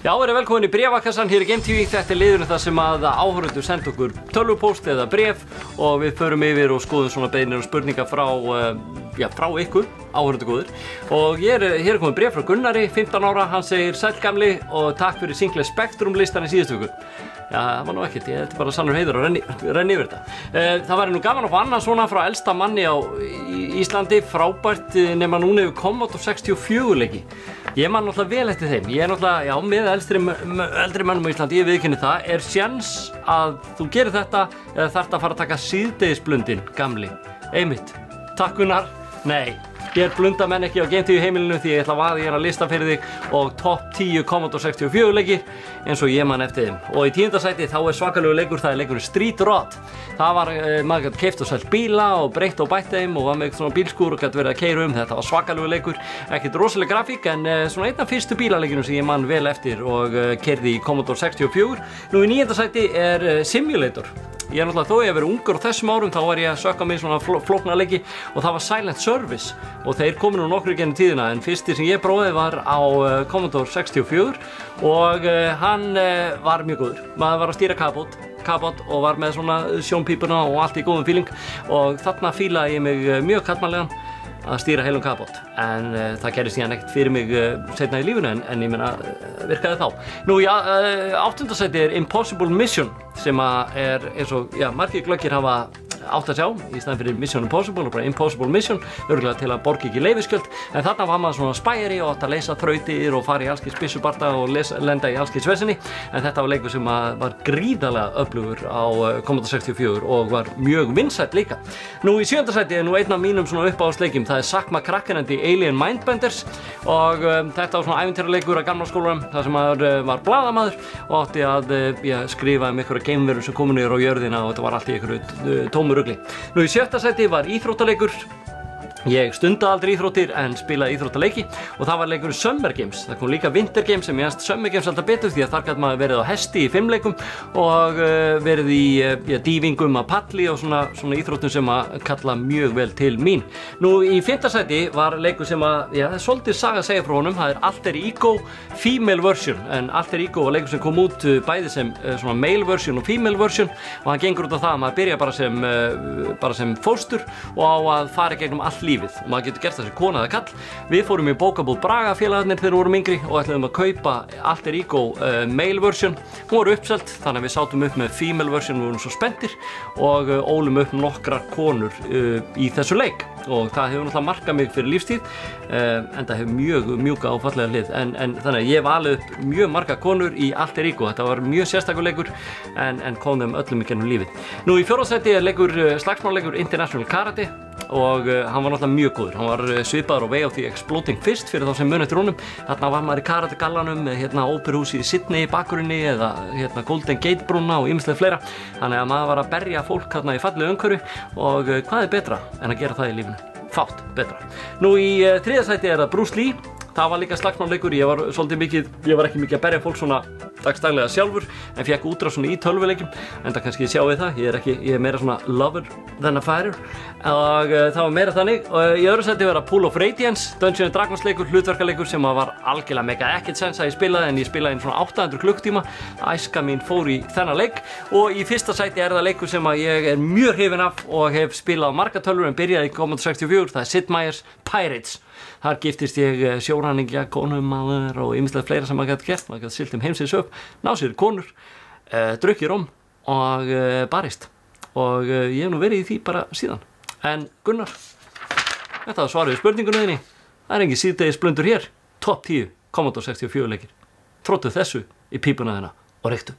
Já, verið velkomin í bréfakassan hér í Game TV. Þetta liðurinn það sem að áhorfendur senda okkur tölvupóst eða bréf og við förum yfir og skoðum svona beiðnir og spurningar frá ykkur, áhorfendur góðir. Og hér er komið bréf frá Gunnari, 15 ára, hann segir sæll gamli og takk fyrir Single Spectrum listan í síðustu viku. Já, það var nú ekkert, ég þetta bara sannur heiður að renni yfir þetta. Það væri nú gaman að fá annað svona frá elsta manni á Íslandi, frábært nema núna yfir Commodore 64 leiki. Ég man náttúrulega vel eftir þeim. Ég náttúrulega, já, með eldri mönnum á Íslandi, ég viðurkenni það, séns að þú gerir þetta eða þarft að fara að taka síðdegisblundin, gamli. Einmitt. Takk Gunnar. Nei. Ég blunda menn ekki á Game TV heimilinu því ég ætla að vaða hérna lista fyrir þig og topp 10 Commodore 64 leikir eins og ég man eftir þeim. Og í 10. sæti þá svakalegu leikur, það leikurinn Street Rod. Það var, maður gæti keypt og selt bíla og breytt og bætt þeim og var með svona bílskúr og gæti verið að keyra þetta var svakalegu leikur, ekkert rosaleg grafík en svona einn af fyrstu bílaleikinu sem ég man vel eftir og keyrði í Commodore 64. Nú í 9. sæti Simulator. Ég náttúrulega þó ég hef verið ungur á þessum árum þá var ég að sökka mig svona flókna leiki og það var Silent Service og þeir komu nú nokkru gennum tíðina en fyrsti sem ég prófaði var á Commodore 64 og hann var mjög góður. Maður var að stýra kabot og var með svona sjónpípuna og allt í góðum feeling og þarna fílaði ég mig mjög kallmannlegan að stýra heilum kabot en það gerði síðan ekkert fyrir mig seinna í lífinu en ég meina virkaði þá. Nú í 8. sæti Impossible Mission sem er eins og margir glöggir hafa átt að sjá í staðinn fyrir Mission Impossible og bara Impossible Mission örugglega til að borga ekki leyfisgjöld en þarna var maður svona spæjari og átt að leysa þrautir og fara í alls kyns byssubarda og lenda í alls kyns vesenni en þetta var leikur sem var gríðarlega öflugur á Commodore 64 og var mjög vinsæll líka. Nú í 7. sæti nú einn af mínum svona uppáhaldsleikjum það Zack McCracken and the Alien Mindbenders og þetta var svona ævintýraleikur að gamla skólanum þar sem maður var blaðamaður og átti að skrifa einhverja geimveru sem komu niður á jörðina og þetta var allt í einhverju tómu rugli. Nú í 7. sæti var íþróttaleikur. Ég stundaði aldrei íþróttir en spilaði íþróttaleiki og það var leikurinn Summer Games. Það kom líka Winter Games sem ég fannst Summer Games alltaf betur því að þar gat maður verið á hesti í 5 leikum og verið í dýfingum að palli og svona íþróttum sem að kalla mjög vel til mín. Nú í 5. sæti var leikur sem að, það er svolítið saga að segja frá honum, það Alter Ego Female Version en Alter Ego var leikur sem kom út bæði sem svona male version og female version og hann gengur út á það að maður byrja bara sem fóstur og á að fara gegnum allt lífið og maður getur gert það sem kona eða kall. Við fórum í bókabúð Braga félagarnir þegar við vorum yngri og ætluðum að kaupa Alter Ego male version. Hún var uppselt þannig að við sátum upp með female version og vorum svo spenntir og ólum upp nokkrar konur í þessu leik og það hefur náttúrulega markað mig fyrir lífstíð en það hefur mjög mjúka og fallega hlið en þannig að ég valið upp mjög marga konur í Alter Ego. Þetta var mjög sérstakur leikur en kom þeim öllum í gennum lífið. Nú í 4. sæti leikur slagsmálleikur International Karate og hann var náttúrulega mjög góður. Hann var svipaður á Way of the Exploding Fist fyrir þá sem muni eftir honum. Þarna var maður í karategallanum með óperuhúsi í Sydney í bakgrunni eða Golden Gate brúna og ýmislegt fleira. Þannig að maður var að berja fólk þarna í fallegu umhverfi og hvað betra en að gera það í lífinu? Fátt betra. Nú í 3. sæti það Bruce Lee. Það var líka slagsmálleikur, ég var ekki mikið að berja fólk svona dagsdaglega sjálfur en fekk útrás svona í tölvuleikjum enda kannski sjáu þið það, ég er meira svona lover than a fighter og það var meira þannig og í öðru sæti var Pool of Radiance, Dungeons & Dragons leikur, hlutverkaleikur sem var algjörlega mega ekkert sens að ég spilaði en ég spilaði svona 800 klukktíma, æska mín fór í þennan leik og í 1. sæti það leikur sem að ég er mjög hrifinn af og hef spilað á marga tölvur en byrjaði í Commodore 64, það Sid Meier's Pirates. Þar giftist ég sjóræningja, konumaður og ýmislegt fleira sem maður gæti gert. Maður gæti siglt heimsins upp, náð sér konur, drukkið rom og barist. Og ég hef nú verið í því bara síðan. En Gunnar, þetta var svarið við spurningunni þinni. Það engin síðdegis blundur hér. Topp 10 Commodore 64 leikir. Tróttu þessu í pípuna þina og reyktu.